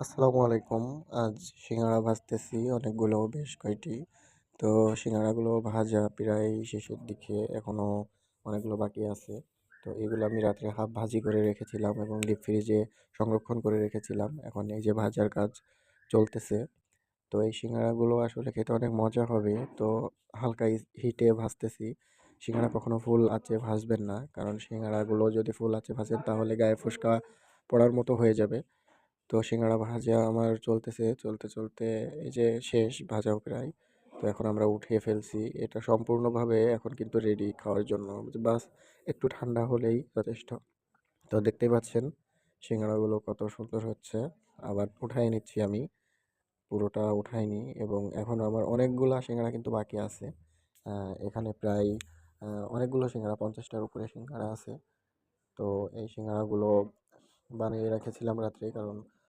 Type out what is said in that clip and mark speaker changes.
Speaker 1: আসসালামু আলাইকুম। আজ সিঙ্গাড়া ভাজতেছি অনেকগুলো, বেশ কয়টি। তো সিঙ্গাড়াগুলো ভাজা প্রায় শেষের দিকে, এখনো অনেকগুলো বাকি আছে। তো এগুলো আমি রাত্রে হাফ ভাজি করে রেখেছিলাম এবং ডিপ ফ্রিজে সংরক্ষণ করে রেখেছিলাম। এখন এই যে ভাজার কাজ চলতেছে। তো এই সিঙ্গাড়াগুলো আসলে খেতে অনেক মজা হবে। তো হালকা হিটে ভাজতেছি। সিঙ্গাড়া কখনো ফুল আঁচে ভাজবেন না, কারণ সিঙ্গাড়াগুলো যদি ফুল আঁচে ভাজেন তাহলে গায়ে ফোস্কা পড়ার মতো হয়ে যাবে। তো সিঙ্গাড়া ভাজা আমার চলতেছে, চলতে চলতে এই যে শেষ ভাজাও প্রায়। তো এখন আমরা উঠিয়ে ফেলছি এটা সম্পূর্ণভাবে, এখন কিন্তু রেডি খাওয়ার জন্য। বাস একটু ঠান্ডা হলেই যথেষ্ট। তো দেখতেই পাচ্ছেন সিঙ্গাড়াগুলো কত সুন্দর হচ্ছে। আবার উঠাই নিচ্ছি আমি, পুরোটা উঠাইনি, এবং এখন আমার অনেকগুলা সিঙ্গাড়া কিন্তু বাকি আছে। এখানে প্রায় অনেকগুলো সিঙ্গাড়া, 50টার উপরে সিঙ্গাড়া আছে। তো এই সিঙ্গাড়াগুলো বানিয়ে রেখেছিলাম রাত্রে, কারণ